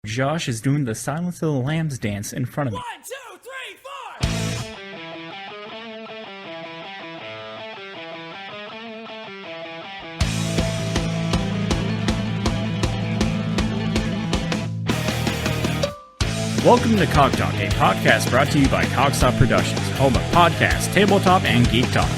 Josh is doing the Silence of the Lambs dance in front of me. 1, 2, 3, 4! Welcome to Cog Talk, a podcast brought to you by Cogstop Productions, home of podcast, tabletop, and geek talk.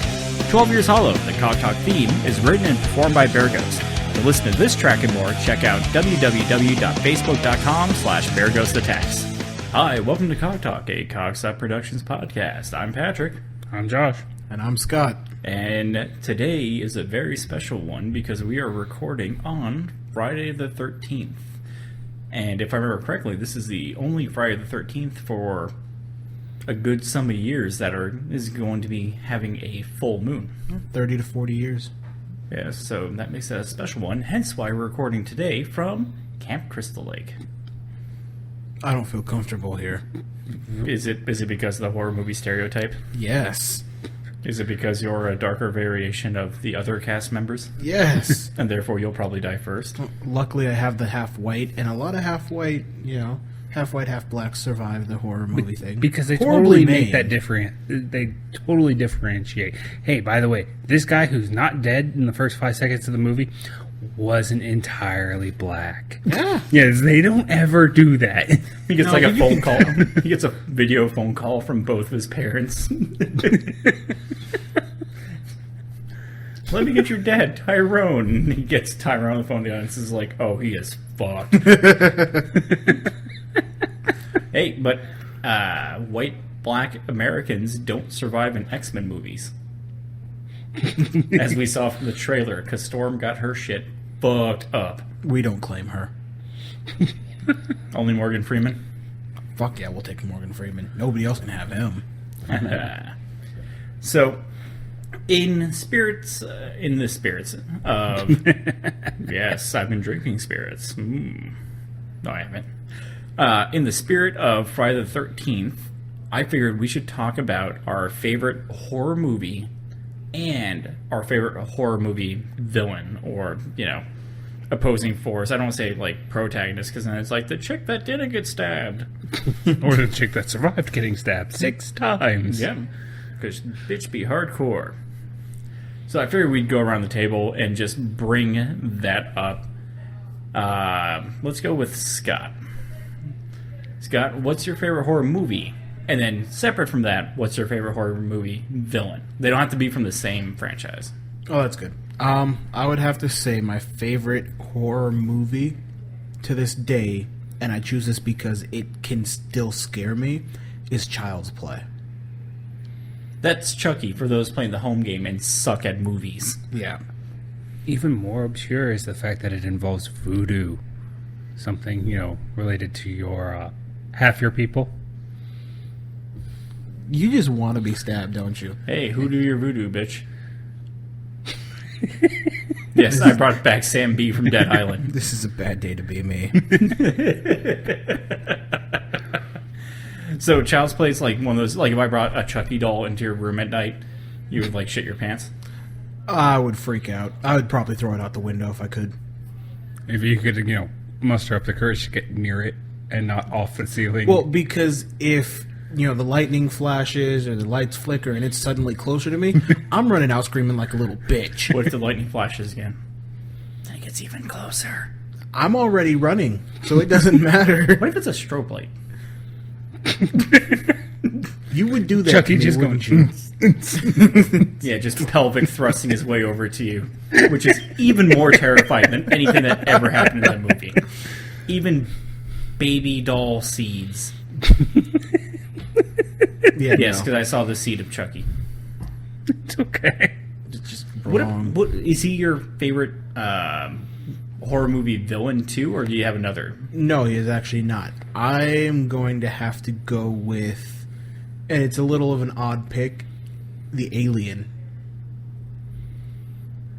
12 Years Hollow, the Cog Talk theme, is written and performed by Bear Ghost. To listen to this track and more, check out www.facebook.com/BearGhostAttacks. Hi, welcome to Cog Talk, a Cogstop Productions podcast. I'm Patrick. I'm Josh. And I'm Scott. And today is a very special one because we are recording on Friday the 13th. And if I remember correctly, this is the only Friday the 13th for a good sum of years that is going to be having a full moon. 30 to 40 years. Yeah, so that makes it a special one, hence why we're recording today from Camp Crystal Lake. I don't feel comfortable here. Is it because of the horror movie stereotype? Yes. Is it because you're a darker variation of the other cast members? Yes. And therefore you'll probably die first? Luckily I have the half white, and a lot of half white, half white, half black survive the horror movie thing. Because they Horribly totally make made. that different. They totally differentiate. Hey, by the way, this guy who's not dead in the first 5 seconds of the movie wasn't entirely black. Yeah. Yes, they don't ever do that. He gets No, like a but phone call. He gets a video phone call from both of his parents. Let me get your dad, Tyrone. And he gets Tyrone on the phone. The audience is like, oh, he is fucked. Hey, but white, black Americans don't survive in X-Men movies. As we saw from the trailer, because Storm got her shit fucked up. We don't claim her. Only Morgan Freeman. Fuck yeah, we'll take Morgan Freeman. Nobody else can have him. So, in the spirits of... yes, I've been drinking spirits. No, I haven't. In the spirit of Friday the 13th, I figured we should talk about our favorite horror movie and our favorite horror movie villain, or, opposing force. I don't want to say, protagonist, because then it's like the chick that didn't get stabbed. Or the chick that survived getting stabbed 6 times. Yeah, because bitch be hardcore. So I figured we'd go around the table and just bring that up. Let's go with Scott. Scott, what's your favorite horror movie? And then, separate from that, what's your favorite horror movie villain? They don't have to be from the same franchise. Oh, that's good. I would have to say my favorite horror movie to this day, and I choose this because it can still scare me, is Child's Play. That's Chucky for those playing the home game and suck at movies. Yeah. Even more obscure is the fact that it involves voodoo. Something, related to your, half your people. You just want to be stabbed, don't you? Hey, hoodoo your voodoo, bitch. Yes, I brought back Sam B from Dead Island. This is a bad day to be me. So Child's Play is like one of those, if I brought a Chucky doll into your room at night, you would shit your pants? I would freak out. I would probably throw it out the window if I could. If you could, muster up the courage to get near it and not off the ceiling. Well, because if, the lightning flashes or the lights flicker and it's suddenly closer to me, I'm running out screaming like a little bitch. What if the lightning flashes again? Then it gets even closer. I'm already running, so it doesn't matter. What if it's a strobe light? You would do that. Chucky to me, just going... wouldn't you? Yeah, just pelvic thrusting his way over to you, which is even more terrifying than anything that ever happened in that movie. Even baby doll seeds. Yeah, Yes, no. because I saw the seed of Chucky. It's okay. It's just What wrong. is he your favorite horror movie villain too, or do you have another? No, he is actually not. I'm going to have to go with, and it's a little of an odd pick, the Alien.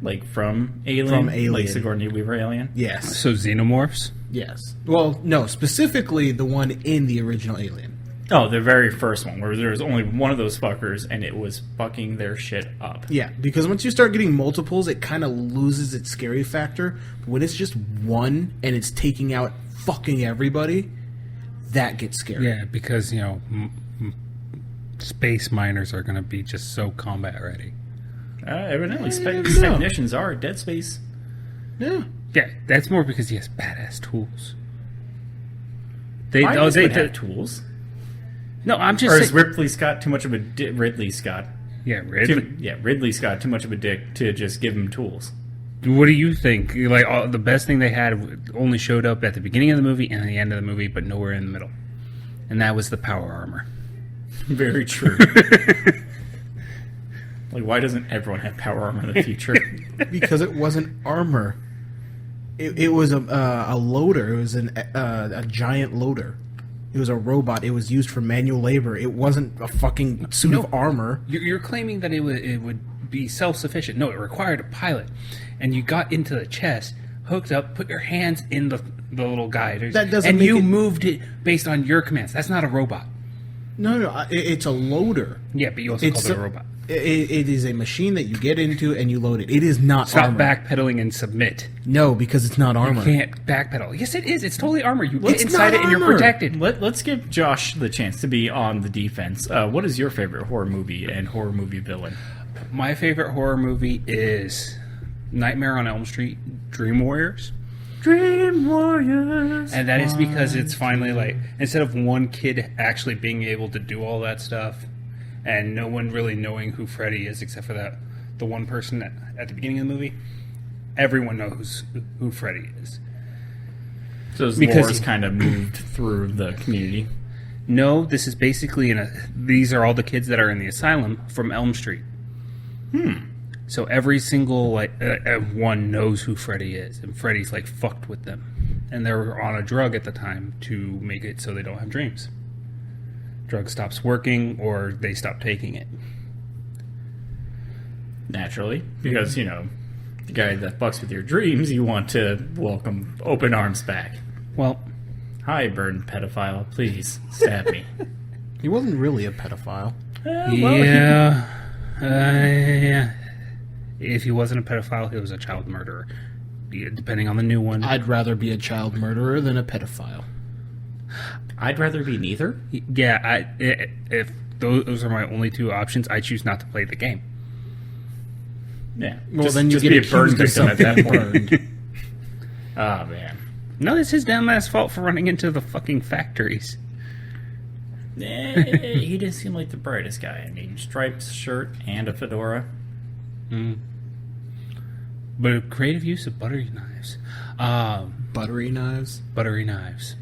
Like from Alien? From Alien. Like Sigourney Weaver Alien? Yes. So xenomorphs? Yes. Well, no, specifically the one in the original Alien. Oh, the very first one, where there was only one of those fuckers, and it was fucking their shit up. Yeah, because once you start getting multiples, it kind of loses its scary factor. But when it's just one, and it's taking out fucking everybody, that gets scary. Yeah, because, space miners are going to be just so combat ready. Evidently, never space know. technicians are Dead Space. Yeah. Yeah, that's more because he has badass tools. Miners would have tools. No, I'm just Or is saying. Ripley Scott too much of a Ridley Scott? Yeah, Ridley. Ridley Scott too much of a dick to just give him tools. What do you think? Like, the best thing they had only showed up at the beginning of the movie and the end of the movie, but nowhere in the middle. And that was the power armor. Very true. Like, why doesn't everyone have power armor in the future? Because it wasn't armor. It was a loader. It was a giant loader. It was a robot. It was used for manual labor. It wasn't a fucking suit of armor. You're claiming that it would be self-sufficient. No, it required a pilot. And you got into the chest, hooked up, put your hands in the little guy. That doesn't and make you it- moved it based on your commands. That's not a robot. No, it's a loader. Yeah, but you also called it a robot. It is a machine that you get into and you load it. It is not Stop armor. backpedaling and submit. No, because it's not armor. You can't backpedal. Yes, it is. It's totally armor. You Well, get it's inside not it and you're armor. protected. Let's give Josh the chance to be on the defense. What is your favorite horror movie and horror movie villain? My favorite horror movie is Nightmare on Elm Street, Dream Warriors. Dream Warriors. And that is because it's finally like, instead of one kid actually being able to do all that stuff and no one really knowing who Freddy is except for the one person at the beginning of the movie, everyone knows who Freddy is. So his Because lore's kind of moved through the community. No, this is basically these are all the kids that are in the asylum from Elm Street. So every single one knows who Freddy is, and Freddy's like fucked with them, and they're on a drug at the time to make it so they don't have dreams. Drug stops working, or they stop taking it. Naturally, because, the guy that fucks with your dreams, you want to welcome open arms back. Well, Hi, burned pedophile. Please, stab me. He wasn't really a pedophile. yeah. If he wasn't a pedophile, he was a child murderer. Depending on the new one. I'd rather be a child murderer than a pedophile. I'd rather be neither. Yeah, if those are my only two options, I choose not to play the game. Yeah. Well, then you just get be a burn accused of victim at that something point. Oh, man. No, it's his damn ass fault for running into the fucking factories. He didn't seem like the brightest guy. I mean, striped shirt and a fedora. But a creative use of buttery knives. Buttery knives. Buttery knives.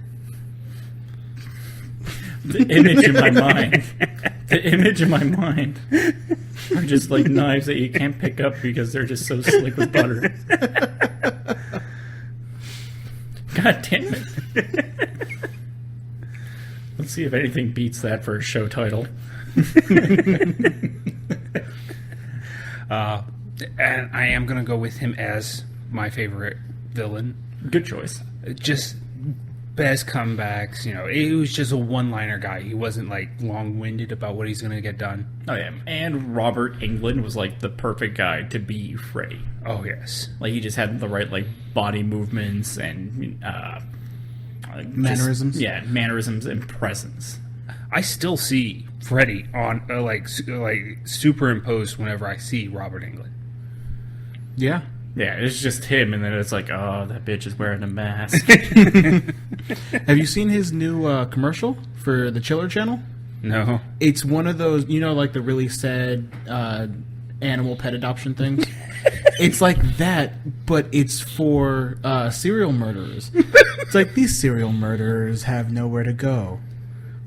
The image in my mind. The image in my mind are just like knives that you can't pick up because they're just so slick with butter. God damn it. Let's see if anything beats that for a show title. And I am going to go with him as my favorite villain. Good choice. Just best comebacks. It was just a one-liner guy. He wasn't like long-winded about what he's going to get done. Oh, yeah. And Robert Englund was like the perfect guy to be Freddy. Oh, yes. Like, he just had the right, like, body movements and Mannerisms? mannerisms and presence. I still see Freddy on like superimposed whenever I see Robert Englund. Yeah. Yeah, it's just him, and then it's like, oh, that bitch is wearing a mask. Have you seen his new commercial for the Chiller Channel? No. It's one of those, like the really sad animal pet adoption things. It's like that, but it's for serial murderers. It's like, these serial murderers have nowhere to go.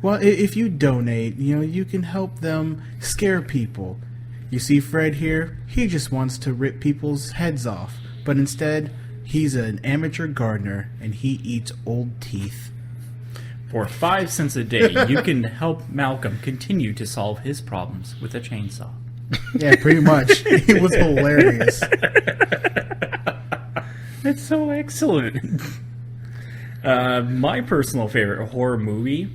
Well, if you donate, you can help them scare people. You see Fred here? He just wants to rip people's heads off. But instead, he's an amateur gardener, and he eats old teeth. For 5 cents a day, you can help Malcolm continue to solve his problems with a chainsaw. Yeah, pretty much. It was hilarious. It's so excellent. My personal favorite horror movie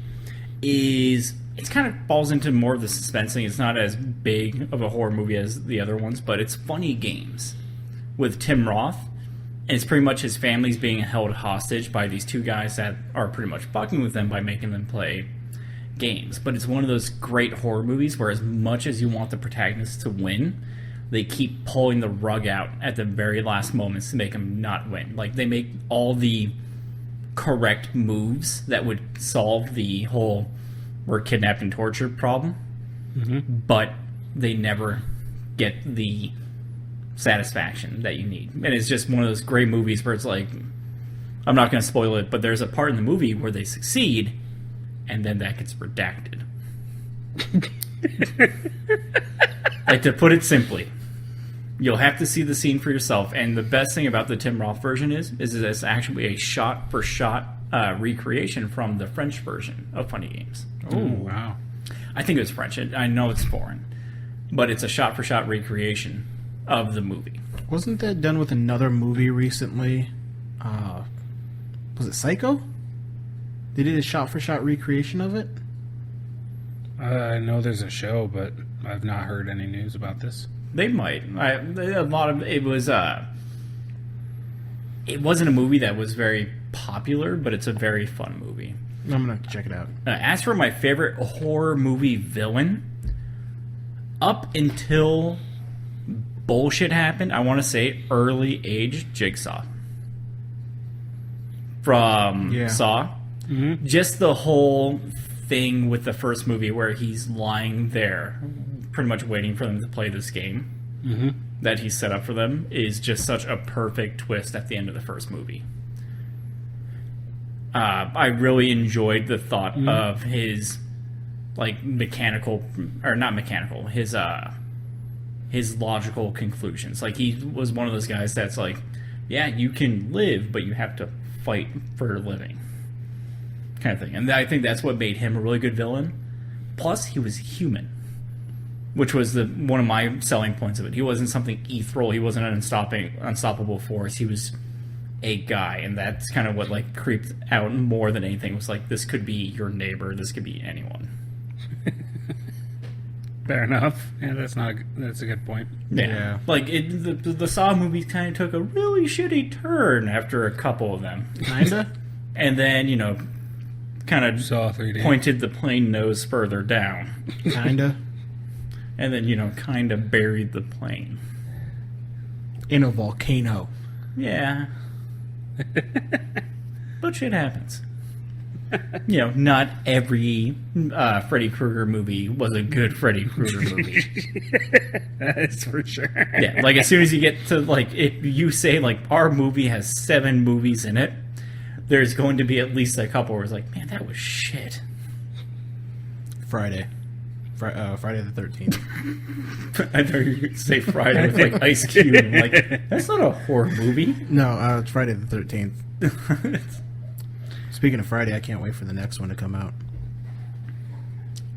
is... It kind of falls into more of the suspense thing. It's not as big of a horror movie as the other ones, but it's Funny Games with Tim Roth. And it's pretty much his family's being held hostage by these two guys that are pretty much fucking with them by making them play games. But it's one of those great horror movies where as much as you want the protagonist to win, they keep pulling the rug out at the very last moments to make them not win. Like, they make all the correct moves that would solve the whole we're kidnapped and tortured problem, but they never get the satisfaction that you need. And it's just one of those great movies where it's like, I'm not going to spoil it, but there's a part in the movie where they succeed, and then that gets redacted. Like, to put it simply, you'll have to see the scene for yourself. And the best thing about the Tim Roth version is it's actually a shot-for-shot recreation from the French version of Funny Games. Oh, wow. I think it was French. I know it's foreign. But it's a shot-for-shot recreation of the movie. Wasn't that done with another movie recently? Was it Psycho? They did a shot-for-shot recreation of it? I know there's a show, but I've not heard any news about this. They might. A lot of it was. It wasn't a movie that was very popular, but it's a very fun movie. I'm gonna have to check it out. As for my favorite horror movie villain, up until bullshit happened, I want to say early age Jigsaw from Saw. Mm-hmm. Just the whole thing with the first movie where he's lying there, pretty much waiting for them to play this game that he set up for them, is just such a perfect twist at the end of the first movie. I really enjoyed the thought of his, like, mechanical, or not mechanical, his logical conclusions. Like, he was one of those guys that's like, yeah, you can live, but you have to fight for a living, kind of thing. And I think that's what made him a really good villain. Plus, he was human, which was one of my selling points of it. He wasn't something ethereal. He wasn't an unstoppable force. He was a guy, and that's kind of what, like, creeped out more than anything. It was like, this could be your neighbor. This could be anyone. Fair enough. Yeah, that's a good point. Yeah. Like, the Saw movies kind of took a really shitty turn after a couple of them. Kinda? And then, kind of Saw 3D. pointed the plane nose further down. Kinda? And then, kind of buried the plane. In a volcano. Yeah. But shit happens. Not every Freddy Krueger movie was a good Freddy Krueger movie. That's for sure. Yeah, like, as soon as you get to, like, if you say, like, our movie has 7 movies in it, there's going to be at least a couple where it's like, man, that was shit. Friday the 13th. I thought you were going to say Friday with, like, Ice Cube. I'm like, that's not a horror movie. No, it's Friday the 13th. Speaking of Friday, I can't wait for the next one to come out.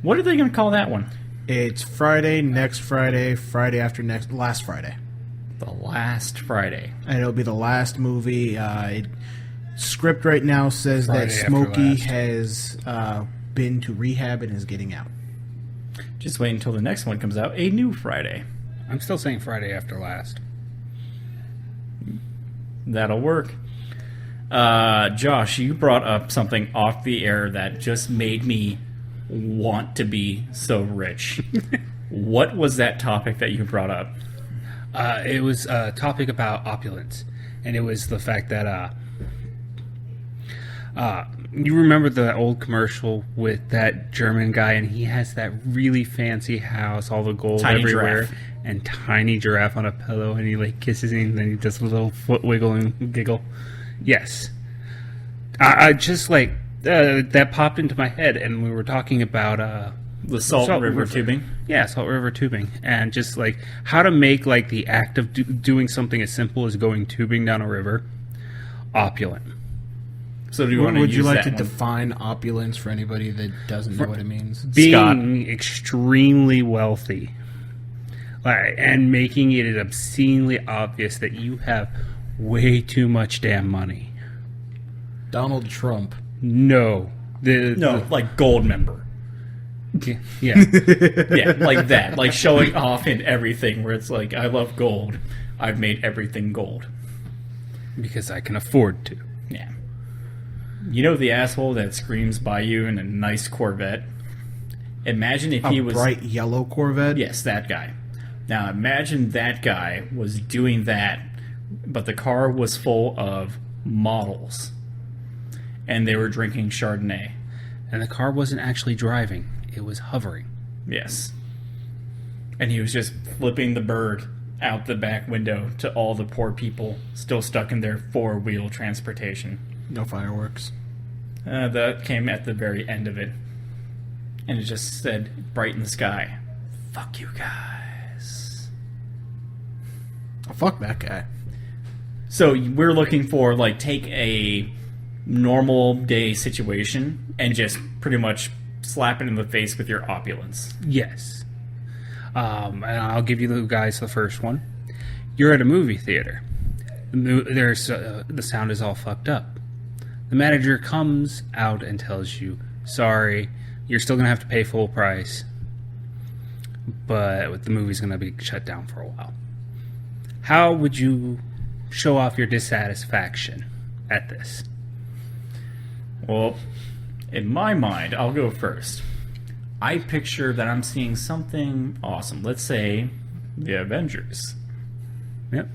What are they going to call that one? It's Friday, next Friday, Friday after next, last Friday. The Last Friday. And it'll be the last movie. Script right now says Friday that after Smokey last. has been to rehab and is getting out. Just wait until the next one comes out. A new Friday. I'm still saying Friday after last. That'll work. Josh, you brought up something off the air that just made me want to be so rich. What was that topic that you brought up? It was a topic about opulence, and it was the fact that you remember the old commercial with that German guy, and he has that really fancy house, all the gold Tiny everywhere, giraffe. and tiny giraffe on a pillow, and he like kisses him, and then he does a little foot wiggle and giggle. Yes, I just like that popped into my head, and we were talking about The Salt River tubing. Yeah, Salt River tubing, and just like how to make like the act of doing something as simple as going tubing down a river opulent. So do you want to Would use you like that to one? define opulence for anybody that doesn't know what it means? Being Scott. extremely wealthy, and making it obscenely obvious that you have way too much damn money. Donald Trump. No, like gold member. yeah. Yeah, like that. Like showing off in everything where it's like, I love gold. I've made everything gold. Because I can afford to. Yeah. You know the asshole that screams by you in a nice Corvette? Imagine if he A was... bright yellow Corvette? Yes, that guy. Now imagine that guy was doing that, but the car was full of models. And they were drinking Chardonnay. And the car wasn't actually driving. It was hovering. Yes. And he was just flipping the bird out the back window to all the poor people still stuck in their four-wheel transportation. No fireworks. That came at the very end of it. And it just said, bright in the sky, fuck you guys. Oh, fuck that guy. So we're looking for, like, take a normal day situation and just pretty much slap it in the face with your opulence. Yes. And I'll give you the guys the first one. You're at a movie theater. The sound is all fucked up. The manager comes out and tells you, sorry, you're still going to have to pay full price, but the movie's going to be shut down for a while. How would you show off your dissatisfaction at this? Well, in my mind, I'll go first. I picture that I'm seeing something awesome. Let's say the Avengers. Yep.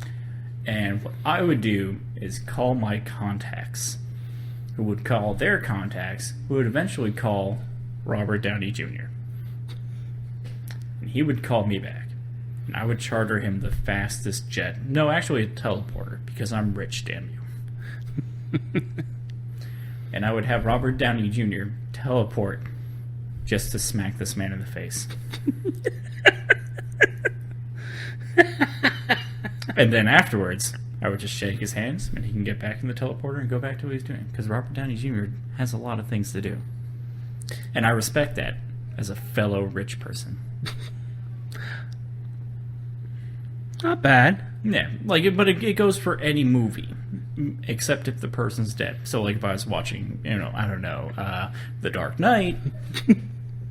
And what I would do is call my contacts, who would call their contacts, who would eventually call Robert Downey Jr. And he would call me back. And I would charter him the fastest jet. No, actually a teleporter, because I'm rich, damn you. And I would have Robert Downey Jr. teleport just to smack this man in the face. And then afterwards, I would just shake his hands, and he can get back in the teleporter and go back to what he's doing. Because Robert Downey Jr. has a lot of things to do. And I respect that as a fellow rich person. Not bad. Yeah, like, but it goes for any movie, except if the person's dead. So, like, if I was watching, I don't know, The Dark Knight,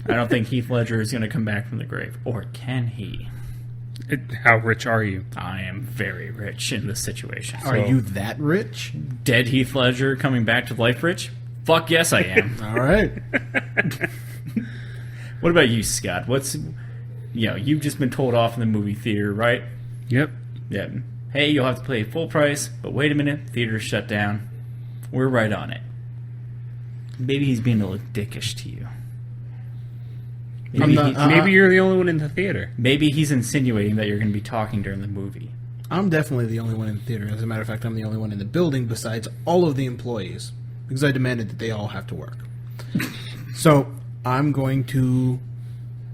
I don't think Heath Ledger is going to come back from the grave. Or can he? How rich are you? I am very rich in this situation. Are you that rich? Dead Heath Ledger coming back to life rich? Fuck yes, I am. All right. What about you, Scott? You've just been told off in the movie theater, right? Yep. Yeah. Hey, you'll have to pay full price, but wait a minute, theater's shut down. We're right on it. Maybe he's being a little dickish to you. Maybe you're the only one in the theater. Maybe he's insinuating that you're going to be talking during the movie. I'm definitely the only one in the theater. As a matter of fact, I'm the only one in the building besides all of the employees. Because I demanded that they all have to work. So, I'm going to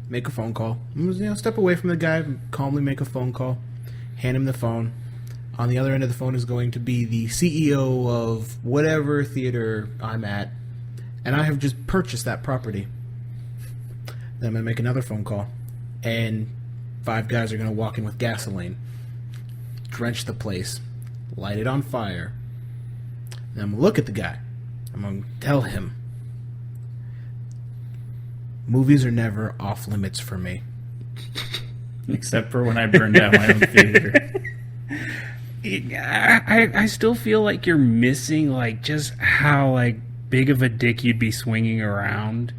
make a phone call. I'm going to step away from the guy, calmly make a phone call, hand him the phone. On the other end of the phone is going to be the CEO of whatever theater I'm at. And I have just purchased that property. Then I'm going to make another phone call. And 5 guys are going to walk in with gasoline. Drench the place. Light it on fire. Then I'm going to look at the guy. I'm going to tell him. Movies are never off limits for me. Except for when I burned down my own theater. I still feel like you're missing, like, just how, like, big of a dick you'd be swinging around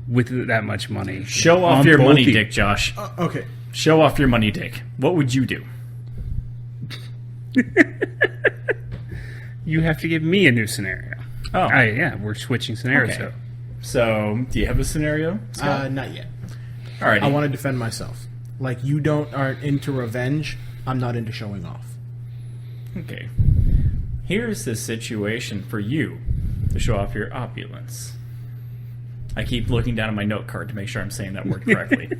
with that much money. Show off your money dick, Josh. Okay. Show off your money dick. What would you do? You have to give me a new scenario. Oh. Yeah, we're switching scenarios. Okay. So, do you have a scenario, Scott? Not yet. All right. I want to defend myself. Like, you aren't into revenge. I'm not into showing off. Okay. Here's the situation for you to show off your opulence. I keep looking down at my note card to make sure I'm saying that word correctly.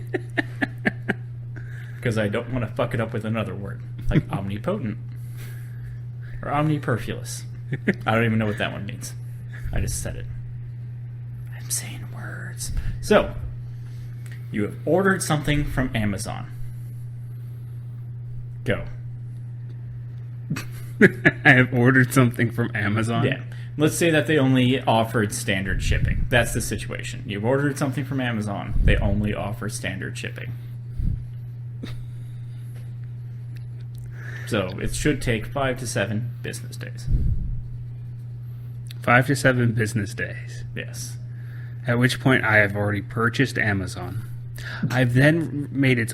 Because I don't want to fuck it up with another word, like omnipotent or omniperfulous. I don't even know what that one means. I just said it. I'm saying words. So, you have ordered something from Amazon. Go. I have ordered something from Amazon. Yeah. Let's say that they only offered standard shipping. That's the situation. You've ordered something from Amazon. They only offer standard shipping. So it should take 5 to 7 business days. 5 to 7 business days. Yes. At which point I have already purchased Amazon. I've then made its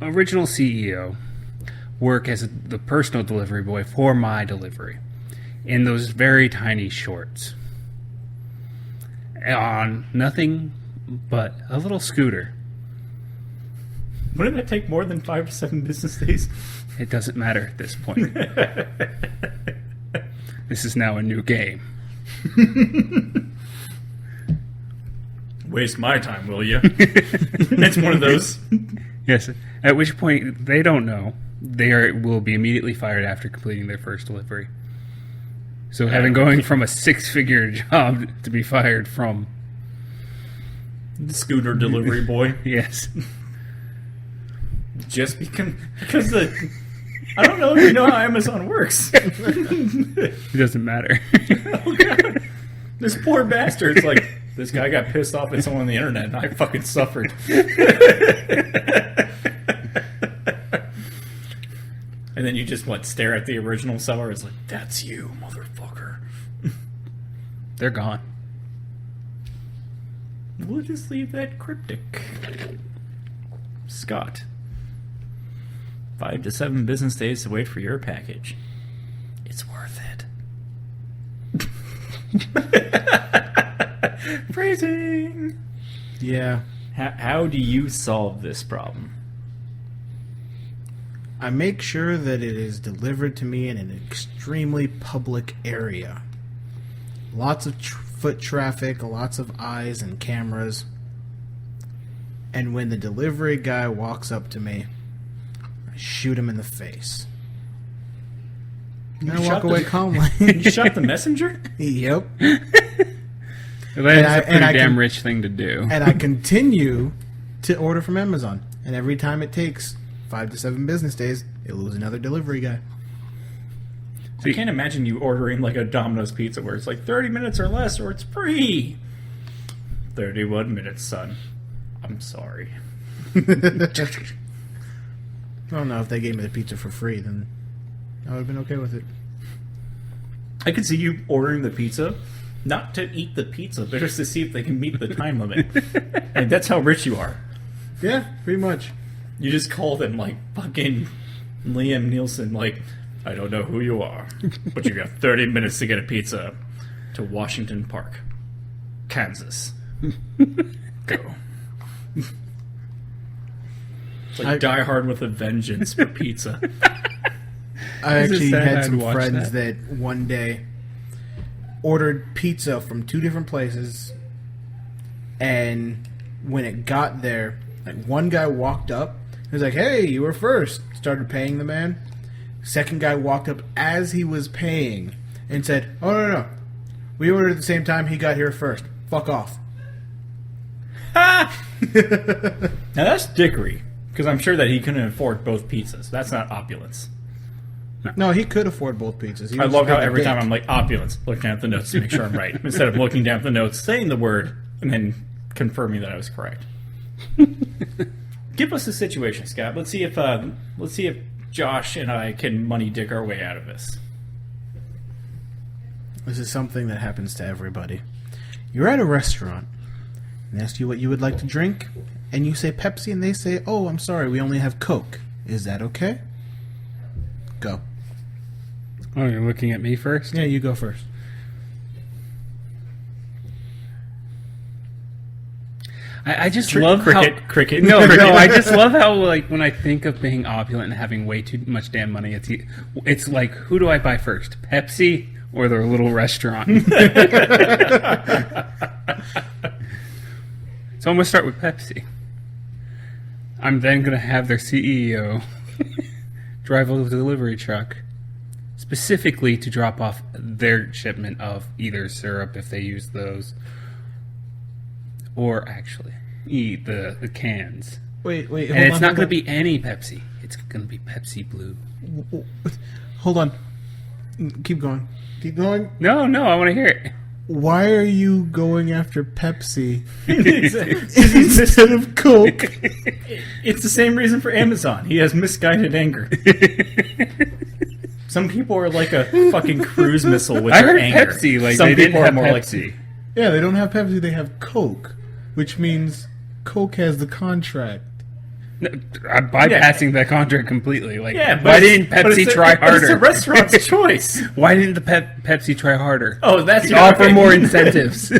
original CEO work as the personal delivery boy for my delivery in those very tiny shorts on nothing but a little scooter. Wouldn't that take more than 5 to 7 business days? It doesn't matter at this point. This is now a new game. Waste my time, will you? It's one of those. Yes. At which point they don't know. Will be immediately fired after completing their first delivery. So having going from a 6-figure job to be fired from Scooter delivery boy. yes. Just because the... I don't know if you know how Amazon works. It doesn't matter. Oh, God. This poor bastard's like, this guy got pissed off at someone on the internet and I fucking suffered. And then you just, stare at the original seller. It's like, that's you, motherfucker. They're gone. We'll just leave that cryptic. Scott. 5 to 7 business days to wait for your package. It's worth it. Phrasing. Yeah. How do you solve this problem? I make sure that it is delivered to me in an extremely public area. Lots of foot traffic, lots of eyes and cameras. And when the delivery guy walks up to me, I shoot him in the face. And I walk away calmly. You shot the messenger? Yep. That's a pretty damn rich thing to do. And I continue to order from Amazon. And every time it takes 5 to 7 business days, they lose another delivery guy. I can't imagine you ordering like a Domino's pizza where it's like 30 minutes or less or it's free. 31 minutes, son. I'm sorry. I don't know if they gave me the pizza for free, then I would have been okay with it. I could see you ordering the pizza, not to eat the pizza, but just to see if they can meet the time limit. And that's how rich you are. Yeah, pretty much. You just call them like fucking Liam Nielsen, like, I don't know who you are, but you got 30 minutes to get a pizza to Washington Park, Kansas. Go. It's like Die Hard with a Vengeance for pizza. I actually sad had I'd some watch friends that one day ordered pizza from 2 different places, and when it got there, like one guy walked up, he was like, "Hey, you were first." Started paying the man. Second guy walked up as he was paying and said, "Oh, no. We ordered at the same time. He got here first. Fuck off." Now that's dickery, because I'm sure that he couldn't afford both pizzas. That's not opulence. No, he could afford both pizzas. He I was love how just every a time dick. I'm like, opulence, looking at the notes to make sure I'm right. Instead of looking down at the notes, saying the word, and then confirming that I was correct. Give us a situation, Scott. Let's see if Josh and I can money dick our way out of this. This is something that happens to everybody. You're at a restaurant and they ask you what you would like to drink, and you say Pepsi, and they say, "Oh, I'm sorry, we only have Coke." Is that okay? Go. Oh, you're looking at me first? Yeah, you go first. I just love cricket. No, I just love how, like, when I think of being opulent and having way too much damn money, it's like, who do I buy first? Pepsi or the little restaurant? So I'm going to start with Pepsi. I'm then going to have their CEO drive a delivery truck specifically to drop off their shipment of either syrup, if they use those, or actually eat the cans. Wait. And it's not going to be any Pepsi. It's going to be Pepsi Blue. Hold on. Keep going. Keep going. No, I want to hear it. Why are you going after Pepsi It's instead of Coke? the same reason for Amazon. He has misguided anger. Some people are like a fucking cruise missile with I their heard anger. Pepsi, like Some they didn't people are have more Pepsi. Yeah, they don't have Pepsi, they have Coke, which means Coke has the contract. No, I'm bypassing that contract completely. Like, Yeah, but why it's- didn't but Pepsi it's a- try but It's a harder? restaurant's choice. Why didn't the Pepsi try harder? Oh, that's Offer okay. more incentives.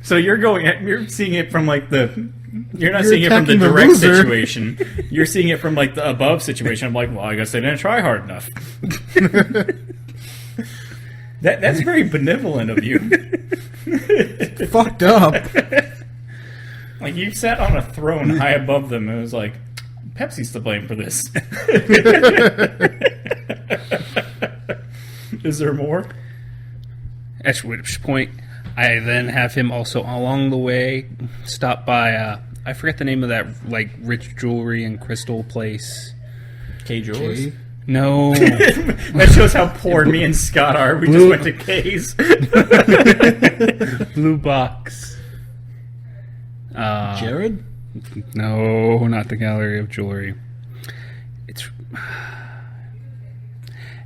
So you're seeing it from like the. You're not You're seeing it from the attacking the direct loser. situation. You're seeing it from like the above situation. I'm like, well, I guess they didn't try hard enough. That's very benevolent of you. Fucked up. Like you sat on a throne high above them and it was like, Pepsi's to blame for this. Is there more? At which point, I then have him also along the way stop by. I forget the name of that like rich jewelry and crystal place. K. Jewelers. Okay. No, That shows how poor me and Scott are. We just went to K's. Blue Box. Jared? No, not the Gallery of Jewelry. It's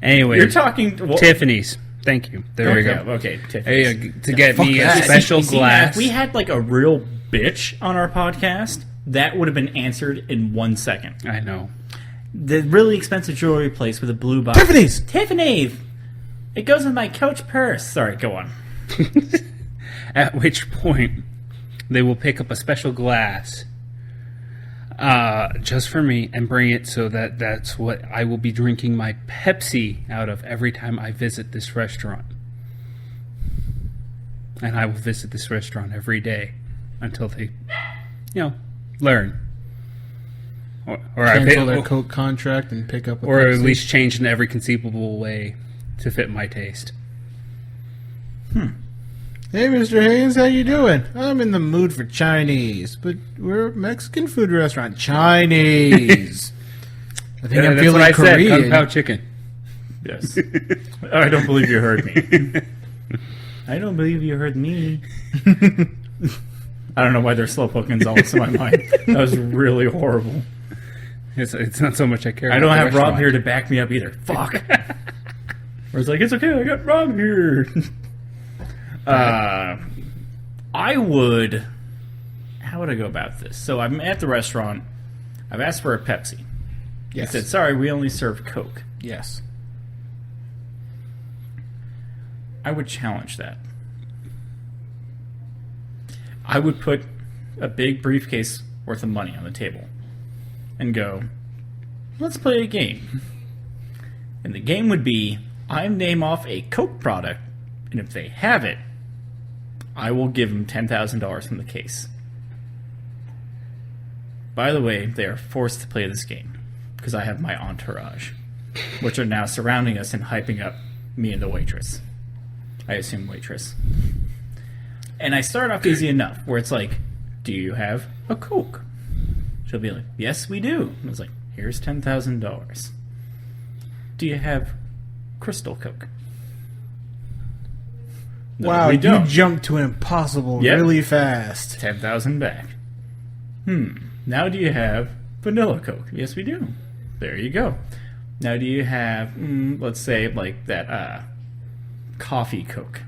anyway. You're talking well, Tiffany's. Thank you. There we okay, go. okay. Hey, to get fuck me that. a special See, glass. if we had like a real bitch on our podcast, that would have been answered in 1 second. I know. The really expensive jewelry place with a blue box. Tiffany's! Tiffany! It goes in my Coach purse. Sorry, go on. At which point, they will pick up a special glass just for me and bring it so that's what I will be drinking my Pepsi out of every time I visit this restaurant. And I will visit this restaurant every day until they, learn. Or I Cancel pay, their Coke contract and pick up a or at Pepsi. least change in every conceivable way to fit my taste. Hey, Mr. Haynes, how you doing? I'm in the mood for Chinese, but we're a Mexican food restaurant. Chinese. I think I'm That's feeling what I said. Korean. Kung Pao chicken. Yes. I don't believe you heard me. I don't believe you heard me. I don't know why their slowpoken's always in my mind. That was really horrible. It's not so much I care. I about don't the have Rob restaurant. here to back me up either. Fuck. Where it's like, it's okay, I got Rob here. I would... How would I go about this? So I'm at the restaurant. I've asked for a Pepsi. Yes. I said, sorry, we only serve Coke. Yes. I would challenge that. I would put a big briefcase worth of money on the table and go, let's play a game. And the game would be, I name off a Coke product, and if they have it, I will give them $10,000 from the case. By the way, they are forced to play this game because I have my entourage, which are now surrounding us and hyping up me and the waitress. I assume waitress. And I start off easy enough, where it's like, do you have a Coke? She'll be like, yes, we do. And I was like, here's $10,000. Do you have Crystal Coke? No, Wow, we you don't. jumped to impossible Yep. really fast. 10,000 back. Now do you have Vanilla Coke? Yes, we do. There you go. Now do you have, let's say, like that coffee Coke?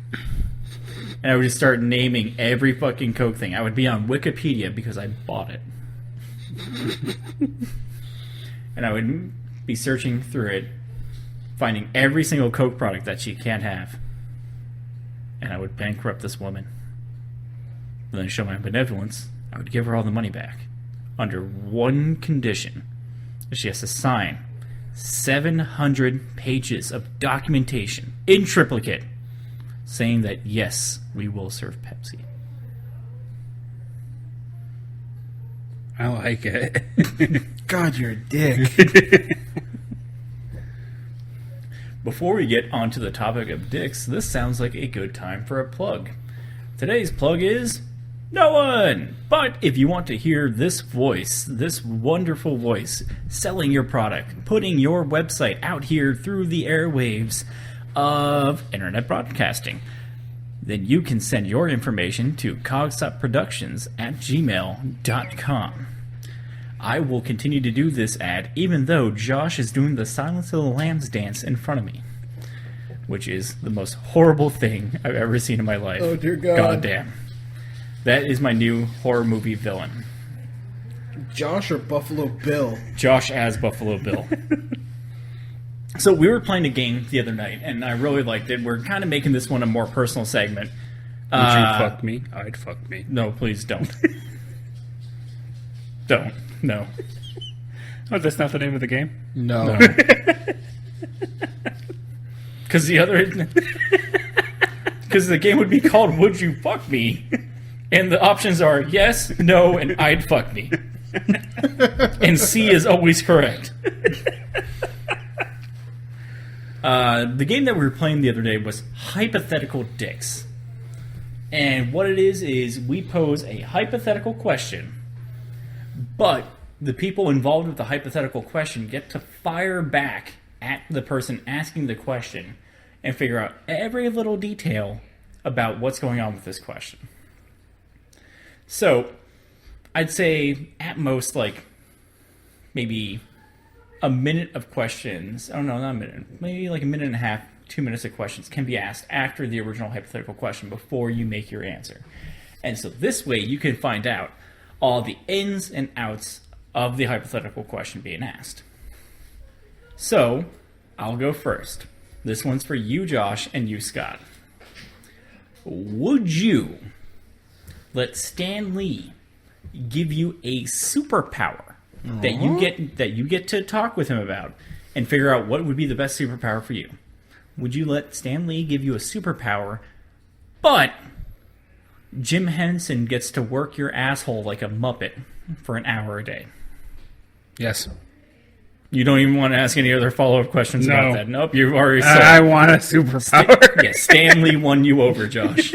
And I would just start naming every fucking Coke thing. I would be on Wikipedia because I bought it. And I would be searching through it, finding every single Coke product that she can't have. And I would bankrupt this woman. And then show my benevolence. I would give her all the money back. Under one condition. She has to sign 700 pages of documentation in triplicate saying that, yes, we will serve Pepsi. I like it. God, you're a dick. Before we get onto the topic of dicks, this sounds like a good time for a plug. Today's plug is no one! But if you want to hear this voice, this wonderful voice, selling your product, putting your website out here through the airwaves of internet broadcasting, then you can send your information to cogsupproductions@gmail.com. I will continue to do this ad even though Josh is doing the Silence of the Lambs dance in front of me, which is the most horrible thing I've ever seen in my life. Oh, dear God. Goddamn. That is my new horror movie villain. Josh or Buffalo Bill? Josh as Buffalo Bill. So we were playing a game the other night, and I really liked it. We're kind of making this one a more personal segment. Would you fuck me? I'd fuck me. No, please don't. Don't. No. Oh, that's not the name of the game? No. Because the other... Because the game would be called Would You Fuck Me? And the options are yes, no, and I'd fuck me. And C is always correct. The game that we were playing the other day was Hypothetical Dicks. And what it is we pose a hypothetical question, but the people involved with the hypothetical question get to fire back at the person asking the question and figure out every little detail about what's going on with this question. So, I'd say at most, like, maybe a minute of questions. Oh, no, not a minute. Maybe like a minute and a half, 2 minutes of questions can be asked after the original hypothetical question before you make your answer. And so this way you can find out all the ins and outs of the hypothetical question being asked. So, I'll go first. This one's for you, Josh, and you, Scott. Would you let Stan Lee give you a superpower that you get to talk with him about and figure out what would be the best superpower for you? Would you let Stan Lee give you a superpower, but Jim Henson gets to work your asshole like a Muppet for an hour a day? Yes. You don't even want to ask any other follow-up questions about that? Nope, you've already sold. I want a superpower. Yeah, Stan Lee won you over, Josh.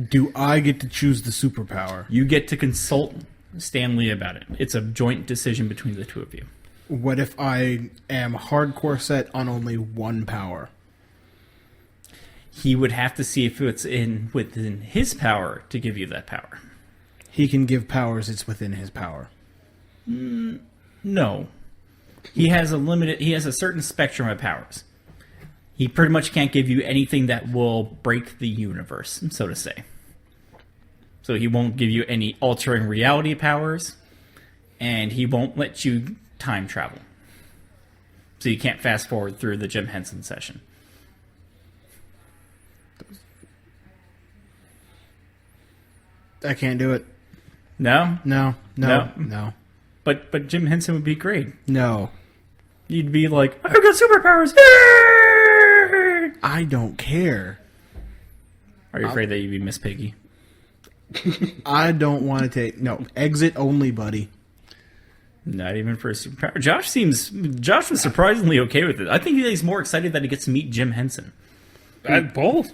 Do I get to choose the superpower? You get to consult Stan Lee about it. It's a joint decision between the two of you. What if I am hardcore set on only one power? He would have to see if it's within his power to give you that power. He can give powers it's within his power. No. He has a certain spectrum of powers. He pretty much can't give you anything that will break the universe, so to say. So he won't give you any altering reality powers, and he won't let you time travel. So you can't fast forward through the Jim Henson session. I can't do it. No? No. But Jim Henson would be great. No. You'd be like, I've got superpowers! I don't care. Are you afraid that you'd be Miss Piggy? I don't want to take... No, exit only, buddy. Not even for a superpower. Josh was surprisingly okay with it. I think he's more excited that he gets to meet Jim Henson. Both.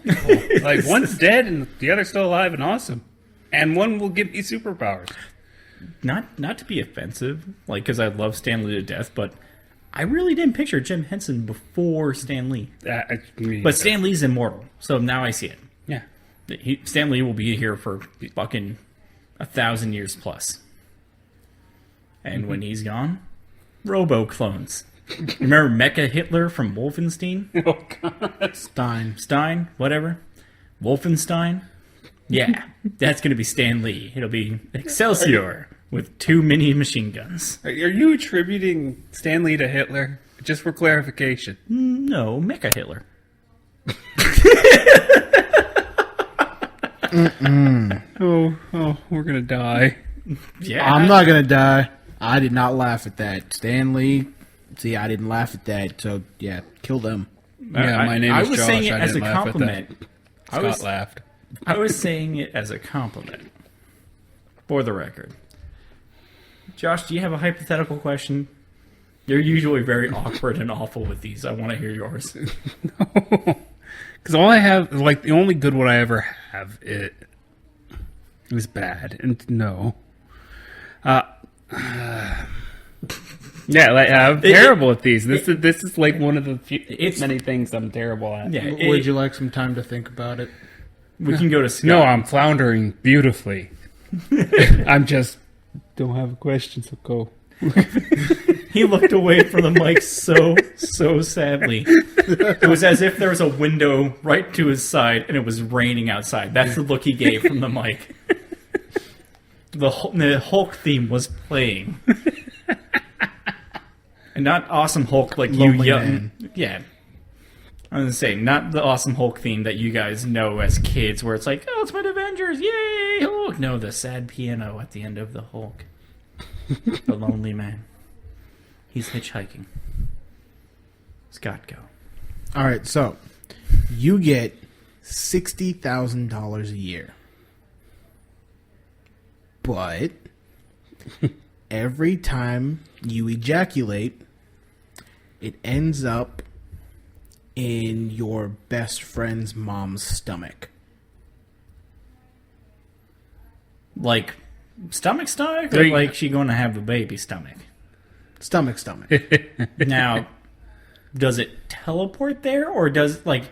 Like, one's dead and the other's still alive and awesome. And one will give me superpowers. Not to be offensive, like, because I love Stan Lee to death, but I really didn't picture Jim Henson before Stan Lee. But Stan Lee's immortal, so now I see it. Yeah. Stan Lee will be here for fucking 1,000 years plus. And when he's gone, Robo-clones. Remember Mecha Hitler from Wolfenstein? Oh, God. Stein? Whatever. Wolfenstein? Yeah, that's going to be Stan Lee. It'll be Excelsior with 2 mini machine guns. Are you attributing Stan Lee to Hitler? Just for clarification. No, Mecha Hitler. Oh, we're going to die. Yeah. I'm not going to die. I did not laugh at that. Stan Lee, see, I didn't laugh at that. So, yeah, kill them. Yeah, my name is I was Josh. saying it I as a didn't laugh at compliment. that. Scott laughed. I was saying it as a compliment. For the record. Josh, do you have a hypothetical question? You're usually very awkward and awful with these. I want to hear yours. No. Because all I have, like, the only good one I ever have, it was bad. And no. Yeah, like, I'm terrible at these. This is like one of the many things I'm terrible at. Yeah, Would you like some time to think about it? We can go to Scott. No, I'm floundering beautifully. I'm just don't have a question, so go. He looked away from the mic so sadly. It was as if there was a window right to his side and it was raining outside. That's the look he gave from the mic. The Hulk theme was playing. And not Awesome Hulk like Lonely you Man. Yeah. I was going to say, not the Awesome Hulk theme that you guys know as kids where it's like, Ultimate Avengers, yay, Hulk. No, the sad piano at the end of the Hulk. The Lonely Man. He's hitchhiking. Scott, go. All right, so you get $60,000 a year. But every time you ejaculate, it ends up in your best friend's mom's stomach. Like, stomach? Or There you like go. she going to have the baby stomach? Stomach. Now, does it teleport there? Or is it like,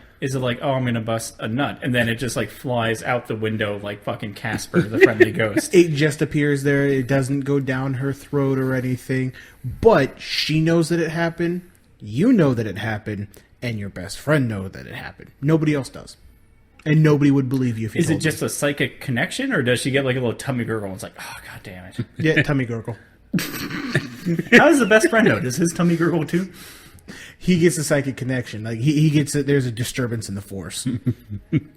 oh, I'm going to bust a nut? And then it just like flies out the window like fucking Casper, the friendly ghost. It just appears there. It doesn't go down her throat or anything. But she knows that it happened. You know that it happened. And your best friend knows that it happened. Nobody else does. And nobody would believe you if you Is it told just a psychic connection? Or does she get like a little tummy gurgle and it's like, oh, god damn it. them. Yeah, tummy gurgle. How does the best friend know? Does his tummy gurgle too? He gets a psychic connection. Like he gets it. There's a disturbance in the force.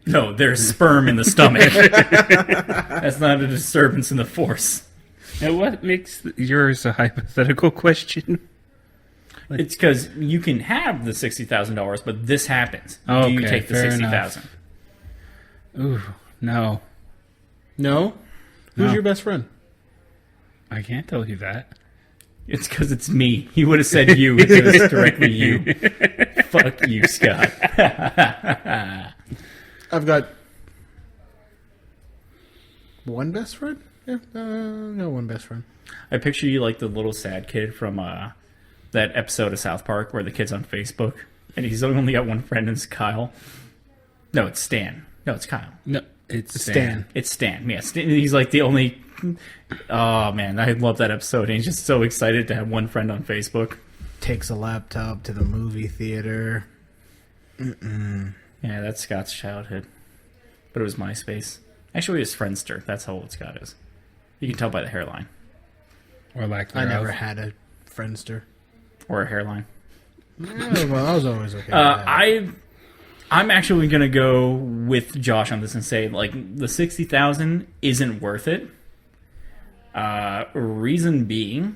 No, there's sperm in the stomach. That's not a disturbance in the force. And what makes yours a hypothetical question? It's because you can have the $60,000, but this happens. Do you Okay, take the fair $60,000? Ooh, no. No? Who's No. your best friend? I can't tell you that. It's because it's me. He would have said you if it was directly you. Fuck you, Scott. I've got one best friend. Yeah, no one best friend. I picture you like the little sad kid from that episode of South Park where the kid's on Facebook and he's only got one friend and it's Kyle. No, it's Stan. No, it's Kyle. No, it's Stan. It's Stan. Yeah, he's like the only... Oh, man, I love that episode. And he's just so excited to have one friend on Facebook. Takes a laptop to the movie theater. Yeah, that's Scott's childhood. But it was MySpace. Actually, it was Friendster. That's how old Scott is. You can tell by the hairline. Or like I never had a Friendster. Or a hairline. Yeah, well, I was always okay with that. I'm actually going to go with Josh on this and say, like, the $60,000 isn't worth it. Reason being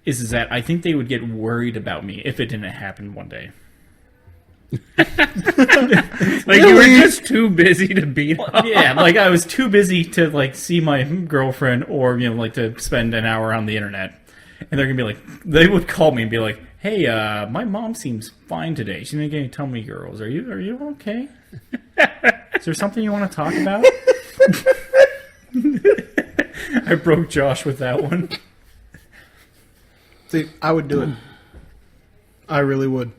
is that I think they would get worried about me if it didn't happen one day. Like you were just too busy to beat up. Yeah, like I was too busy to like see my girlfriend or like to spend an hour on the internet. And they're gonna be like, they would call me and be like, "Hey, my mom seems fine today. She's not getting tummy girls. Are you okay? Is there something you want to talk about?" I broke Josh with that one. See, I would do it. I really would.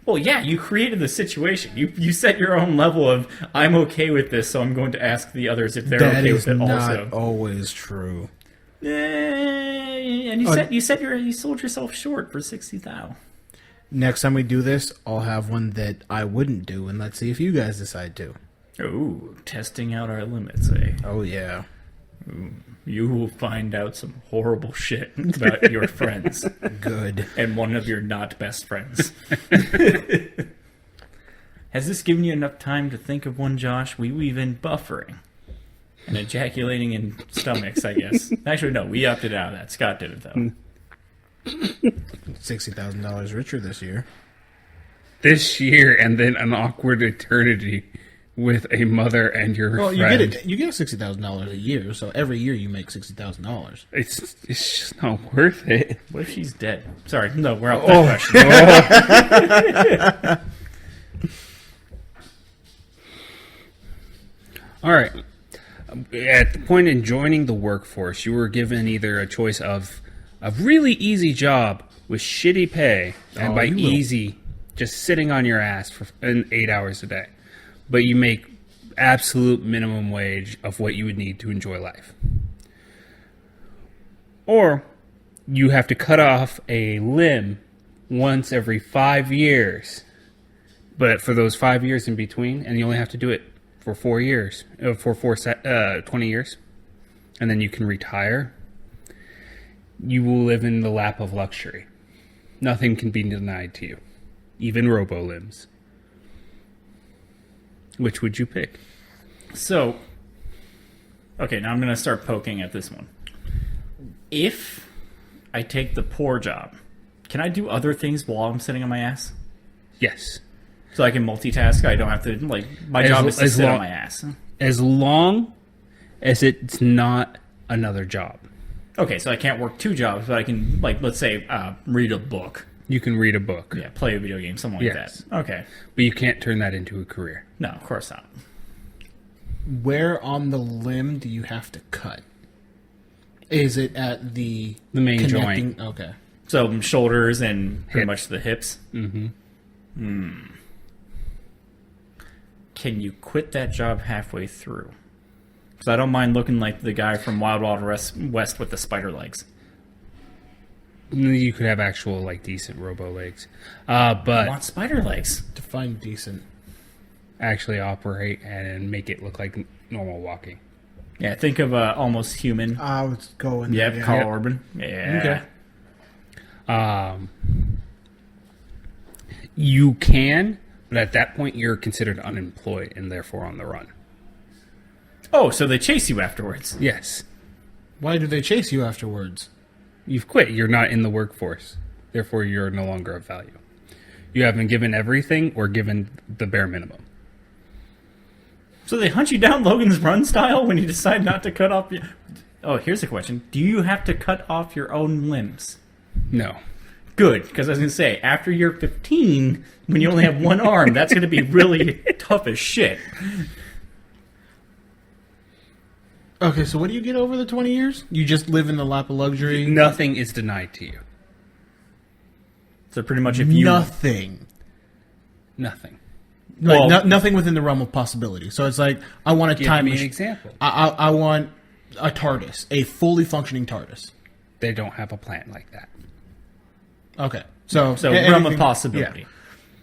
Well, yeah, you created the situation. You set your own level of I'm okay with this, so I'm going to ask the others if they're That okay is with it not also. always true. And you sold yourself short for $60,000. Next time we do this, I'll have one that I wouldn't do, and let's see if you guys decide to. Ooh, testing out our limits, eh? Oh, yeah. You will find out some horrible shit about your friends Good. and one of your not best friends. Has this given you enough time to think of one, Josh? We weave in buffering and ejaculating in stomachs, I guess. Actually, no, we opted out of that. Scott did it, though. $60,000 richer this year. This year and then an awkward eternity with a mother and your Well, you friend. get it. You get $60,000 a year, so every year you make $60,000. It's just not worth it. What if she's dead? Sorry, no, we're out that question. All right. At the point in joining the workforce, you were given either a choice of a really easy job with shitty pay, and by you will. easy, just sitting on your ass for 8 hours a day, but you make absolute minimum wage of what you would need to enjoy life. Or you have to cut off a limb once every 5 years. But for those 5 years in between, and you only have to do it for 4 years, 20 years, and then you can retire, you will live in the lap of luxury. Nothing can be denied to you, even robo-limbs. Which would you pick? So, okay, now I'm going to start poking at this one. If I take the poor job, can I do other things while I'm sitting on my ass? Yes. So I can multitask. I don't have to, my job is to sit on my ass. As long as it's not another job. Okay, so I can't work 2 jobs, but I can, let's say, read a book. You can read a book. Yeah, play a video game, something like Yes. that. Okay. But you can't turn that into a career. No, of course not. Where on the limb do you have to cut? Is it at the main connecting- joint. Okay. So shoulders and pretty Hip. much the hips. Mm-hmm. Can you quit that job halfway through? Because I don't mind looking like the guy from Wild Wild West with the spider legs. You could have actual, decent robo legs. I But want spider legs. Define decent. actually operate and make it look like normal walking. Yeah, think of Almost Human. I was going. Yep, there, Carl yeah. Urban. Yeah. Okay. You can, but at that point you're considered unemployed and therefore on the run. Oh, so they chase you afterwards. Yes. Why do they chase you afterwards? You've quit. You're not in the workforce. Therefore, you're no longer of value. You have been given everything or given the bare minimum. So they hunt you down Logan's Run style when you decide not to cut off your... Oh, here's a question. Do you have to cut off your own limbs? No. Good, because I was going to say, after you're 15, when you only have one arm, that's going to be really tough as shit. Okay, so what do you get over the 20 years? You just live in the lap of luxury? Nothing is denied to you. So pretty much if you... Nothing. Nothing. Like, Well- nothing within the realm of possibility. So it's like, I want a Give time me an machine. example. I want a TARDIS, a fully functioning TARDIS. They don't have a plant like that. Okay. So realm of anything- possibility. yeah,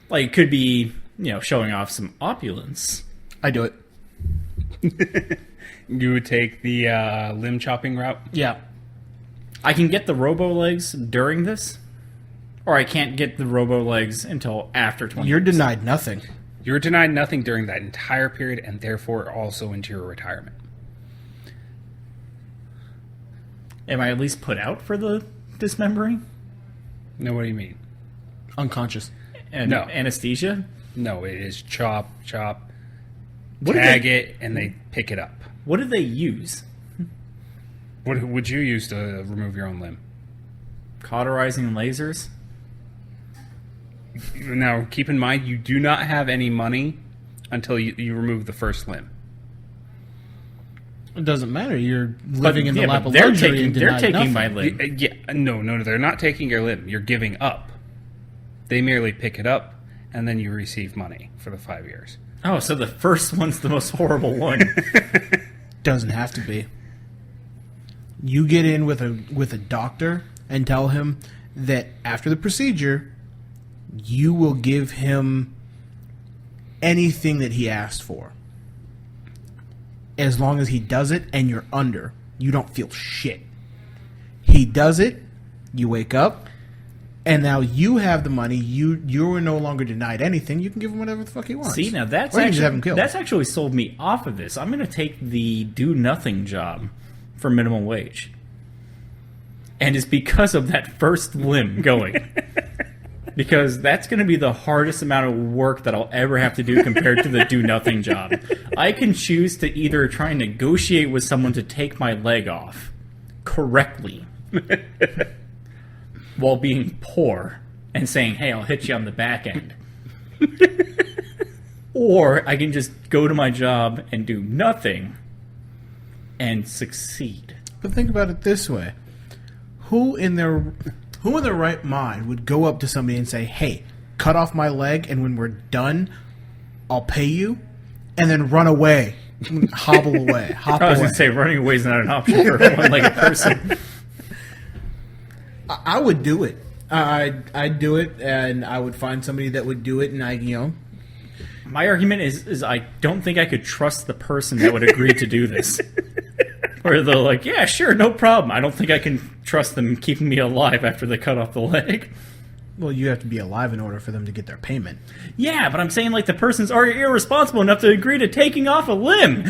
Like, it could be, showing off some opulence. I do it. You would take the limb chopping route? Yeah. I can get the robo legs during this, or I can't get the robo legs until after 20 You're years. denied nothing. You're denied nothing during that entire period and therefore also into your retirement. Am I at least put out for the dismembering? No, what do you mean? Unconscious. And No. anesthesia? No, it is chop, What did tag they- it, and they pick it up. What did they use? What would you use to remove your own limb? Cauterizing lasers? Now, keep in mind, you do not have any money until you remove the first limb. It doesn't matter. You're living in the lap but of they're luxury taking, and they're denied taking nothing. my limb. No, they're not taking your limb. You're giving up. They merely pick it up, and then you receive money for the 5 years. Oh, so the first one's the most horrible one. Doesn't have to be. You get in with a doctor and tell him that after the procedure, you will give him anything that he asked for. As long as he does it and you're under, you don't feel shit. He does it, you wake up, and now you have the money. You're no longer denied anything. You can give him whatever the fuck he wants. See, now that's Or you can just have him actually, killed. that's actually sold me off of this. I'm going to take the do-nothing job for minimum wage. And it's because of that first limb going. Because that's going to be the hardest amount of work that I'll ever have to do compared to the do-nothing job. I can choose to either try and negotiate with someone to take my leg off correctly while being poor and saying, hey, I'll hit you on the back end. Or I can just go to my job and do nothing and succeed. But think about it this way: who in their right mind would go up to somebody and say, "Hey, cut off my leg, and when we're done, I'll pay you," and then run away. Hobble away. Hop I was away. going to say running away is not an option for a one-legged person. I would do it. I'd do it, and I would find somebody that would do it, and My argument is I don't think I could trust the person that would agree to do this. Or they're like, yeah, sure, no problem. I don't think I can trust them keeping me alive after they cut off the leg. Well, you have to be alive in order for them to get their payment. Yeah, but I'm saying like the person's already irresponsible enough to agree to taking off a limb.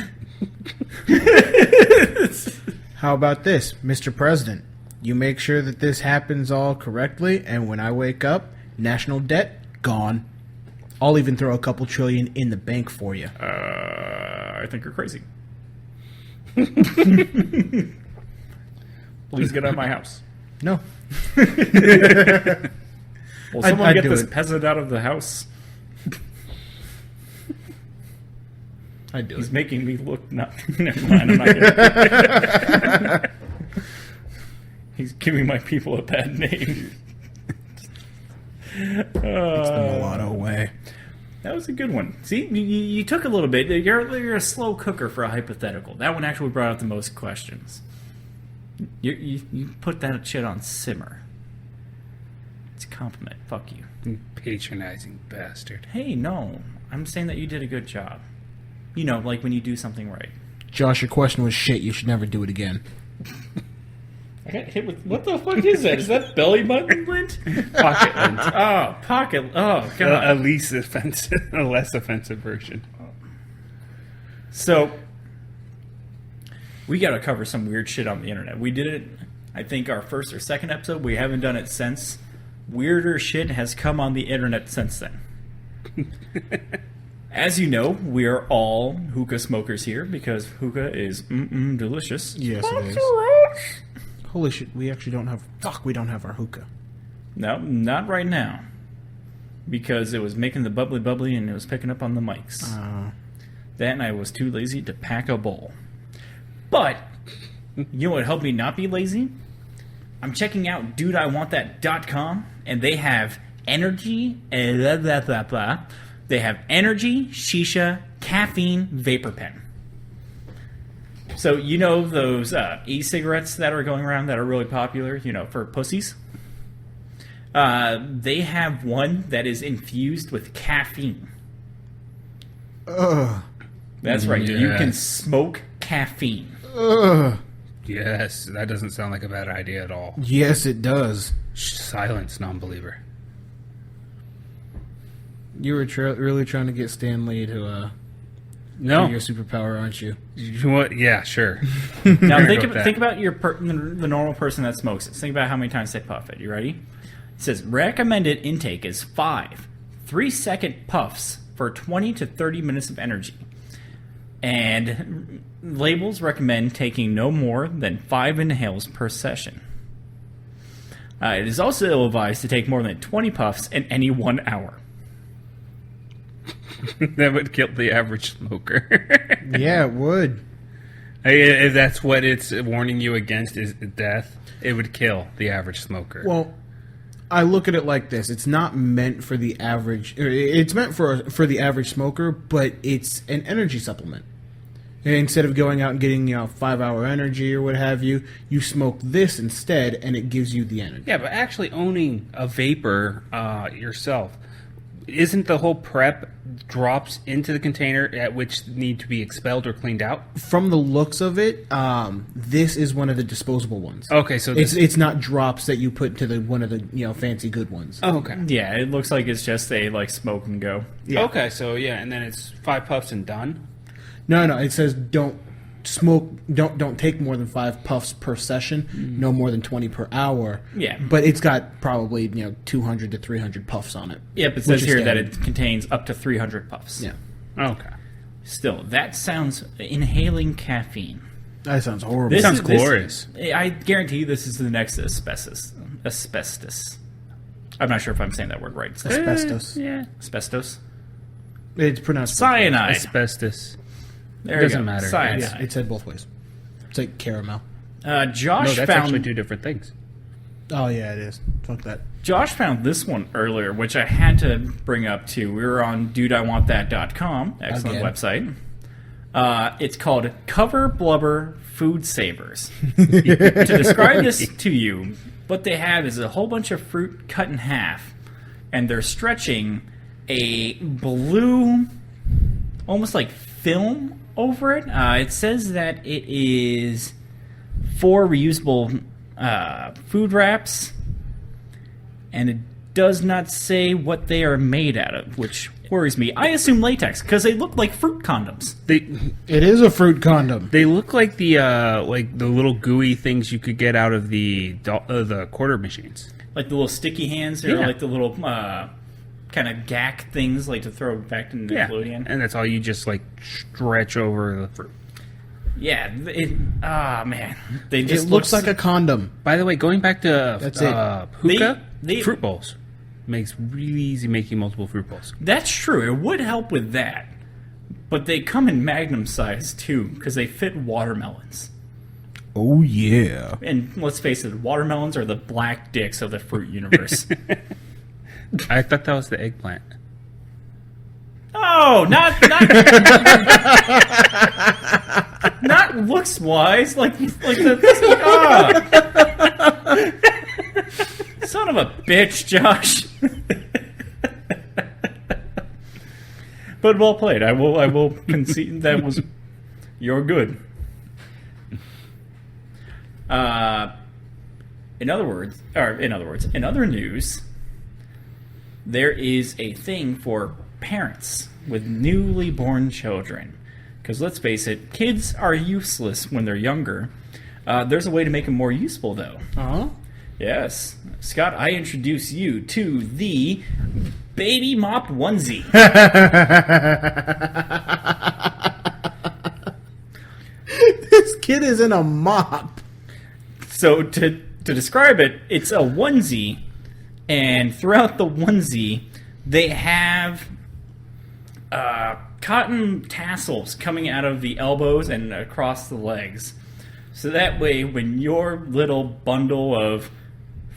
How about this, Mr. President? You make sure that this happens all correctly, and when I wake up, national debt, gone. I'll even throw a couple trillion in the bank for you. I think you're crazy. Please get out of my house. No. Will someone I'd get do this it. peasant out of the house? I'd do He's it. making me look not. Never mind. I'm not gonna. He's giving my people a bad name. It's the mulatto way. That was a good one. See, you took a little bit. You're a slow cooker for a hypothetical. That one actually brought out the most questions. You put that shit on simmer. It's a compliment. Fuck you. You patronizing bastard. Hey, no. I'm saying that you did a good job. You know, like when you do something right. Josh, your question was shit. You should never do it again. I got hit with... What the fuck is that? Is that belly button lint? Pocket lint. Oh, pocket... Oh, God. A least offensive, a less offensive version. So, we got to cover some weird shit on the internet. We did it, I think, our first or second episode. We haven't done it since. Weirder shit has come on the internet since then. As you know, we are all hookah smokers here because hookah is delicious. Yes, it is. Holy shit, we actually don't have... Fuck, we don't have our hookah. No, not right now. Because it was making the bubbly and it was picking up on the mics. That and I was too lazy to pack a bowl. But, you know what helped me not be lazy? I'm checking out DudeIWantThat.com, and they have energy, blah, blah, blah, blah. They have energy, shisha, caffeine, vapor pen. So, you know those e-cigarettes that are going around that are really popular, you know, for pussies? They have one that is infused with caffeine. Ugh. That's right. You Yeah. can smoke caffeine. Ugh. Yes, that doesn't sound like a bad idea at all. Yes, it does. Silence, non-believer. You were really trying to get Stan Lee to No. be your superpower, aren't you? You know what? Yeah, sure. Now We're think gonna go with think about the normal person that smokes it. Think about how many times they puff it. You ready? It says recommended intake is 5 3-second puffs for 20 to 30 minutes of energy. And labels recommend taking no more than 5 inhales per session. It is also ill-advised to take more than 20 puffs in any 1 hour. That would kill the average smoker. Yeah, it would. If that's what it's warning you against is death, it would kill the average smoker. Well, I look at it like this: it's not meant for the average. It's meant for the average smoker, but it's an energy supplement. And instead of going out and getting 5-hour energy or what have you, you smoke this instead, and it gives you the energy. Yeah, but actually owning a vapor yourself, isn't the whole prep drops into the container at which need to be expelled or cleaned out? From the looks of it, this is one of the disposable ones. Okay, so It's not drops that you put to one of the fancy good ones. oh, okay. Yeah, it looks like it's just a like smoke and go. Yeah. Okay, so yeah, and then it's 5 puffs and done. No, it says don't smoke. Don't take more than 5 puffs per session. No more than 20 per hour. Yeah. but it's got probably 200 to 300 puffs on it. Yep, it Which says is here that standard. it contains up to 300 puffs. Yeah, Okay. Still, that sounds inhaling caffeine. that sounds horrible. This Sounds is- this- glorious. I guarantee you this is the next asbestos. I'm not sure if I'm saying that word right. Asbestos. Yeah. Asbestos? It's pronounced Cyanide. Asbestos. There Doesn't you go. matter. Cyanide. Yeah, it's said both ways. It's like caramel. Josh No, that's found actually 2 different things. Oh, yeah, it is. Fuck that. Josh found this one earlier, which I had to bring up too. We were on dudeiwantthat.com. Excellent Again. website. It's called Cover Blubber Food Savers. To describe this to you, what they have is a whole bunch of fruit cut in half, and they're stretching a blue, almost like film over it. It says that it is 4 reusable food wraps, and it does not say what they are made out of, which worries me. I assume latex because they look like fruit condoms. It is a fruit condom. They look like the little gooey things you could get out of the quarter machines. Like the little sticky hands, or Yeah. like the little kind of gack things, like to throw back in Nickelodeon. And that's all you just like stretch over the fruit. Yeah, man, they It just looks like a condom. By the way, going back to That's it. hookah, They- fruit bowls makes really easy making multiple fruit bowls. That's true. It would help with that, but they come in magnum size too because they fit watermelons. Oh, yeah. And let's face it, watermelons are the black dicks of the fruit universe. I thought that was the eggplant. Oh, not not looks wise, like the son of a bitch, Josh. But well played. I will concede that was you're good. In other news, there is a thing for parents with newly born children. Because let's face it, kids are useless when they're younger. There's a way to make them more useful, though. Uh-huh. Yes. Scott, I introduce you to the Baby Mop Onesie. This kid is in a mop. So to describe it, it's a onesie, and throughout the onesie, they have cotton tassels coming out of the elbows and across the legs. So that way, when your little bundle of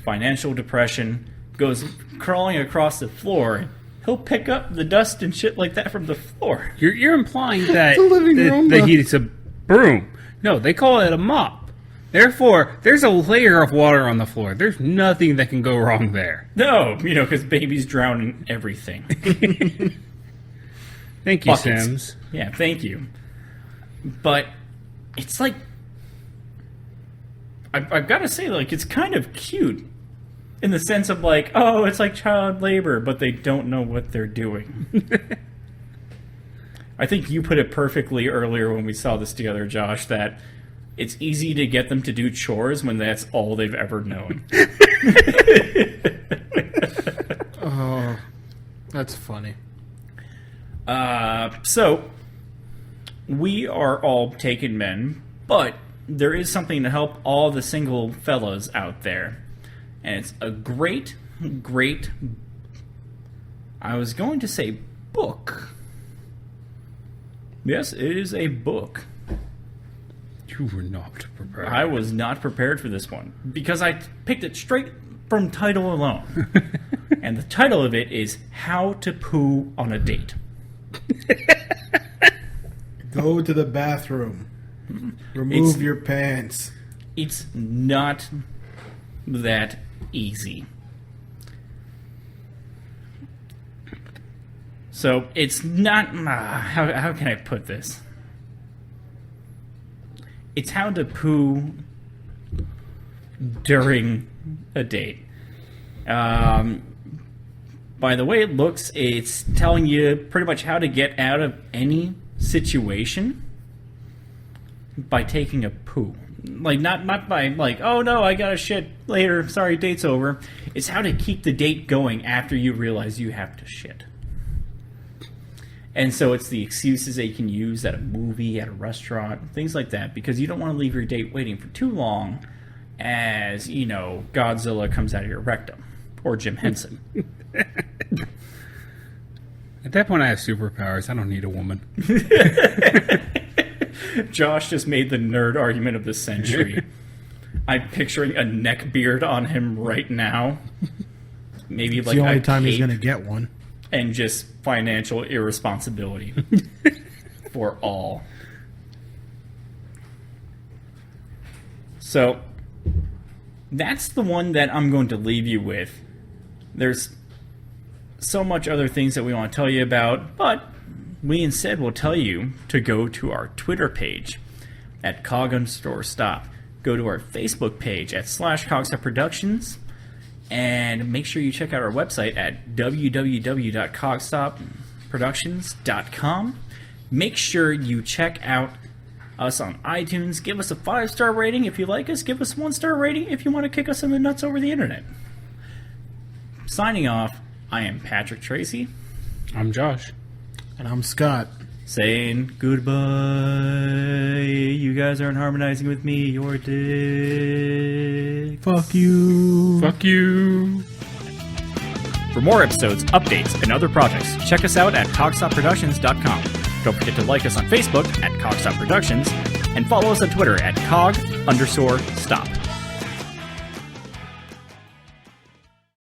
financial depression goes crawling across the floor, he'll pick up the dust and shit like that from the floor. You're implying that a living room, that though. it's a broom. No, they call it a mop. Therefore, there's a layer of water on the floor. There's nothing that can go wrong there. No, because babies drown in everything. Thank you, Buckets. Sims. Yeah, thank you. But it's like, I've got to say, like, it's kind of cute in the sense of like, oh, it's like child labor, but they don't know what they're doing. I think you put it perfectly earlier when we saw this together, Josh, that it's easy to get them to do chores when that's all they've ever known. Oh, that's funny. So, we are all taken men, but there is something to help all the single fellows out there. And it's a great, I was going to say book. Yes, it is a book. You were not prepared. I was not prepared for this one because I picked it straight from title alone. And the title of it is How to Poo on a Date. Go to the bathroom. Remove It's- your pants. It's not that easy. So it's not. How can I put this? It's how to poo during a date. By the way it looks, it's telling you pretty much how to get out of any situation by taking a poo. Like, not by, like, oh no, I gotta shit later, sorry, date's over. It's how to keep the date going after you realize you have to shit. And so it's the excuses that you can use at a movie, at a restaurant, things like that, because you don't want to leave your date waiting for too long as, Godzilla comes out of your rectum. Or Jim Henson. At that point, I have superpowers. I don't need a woman. Josh just made the nerd argument of the century. I'm picturing a neck beard on him right now. Maybe It's like the only a time he's cape going to get one. and just financial irresponsibility for all. So that's the one that I'm going to leave you with. There's so much other things that we want to tell you about, but we instead will tell you to go to our Twitter page at cog_stop. Go to our Facebook page at /CogStopProductions, and make sure you check out our website at www.cogstopproductions.com. Make sure you check out us on iTunes. Give us a 5-star rating if you like us. Give us a 1-star rating if you want to kick us in the nuts over the internet. Signing off, I am Patrick Tracy. I'm Josh. And I'm Scott. Saying goodbye. You guys aren't harmonizing with me. You're dicks. Fuck you. Fuck you. For more episodes, updates, and other projects, check us out at cogstopproductions.com. Don't forget to like us on Facebook at Cogstop Productions, and follow us on Twitter at cog_stop.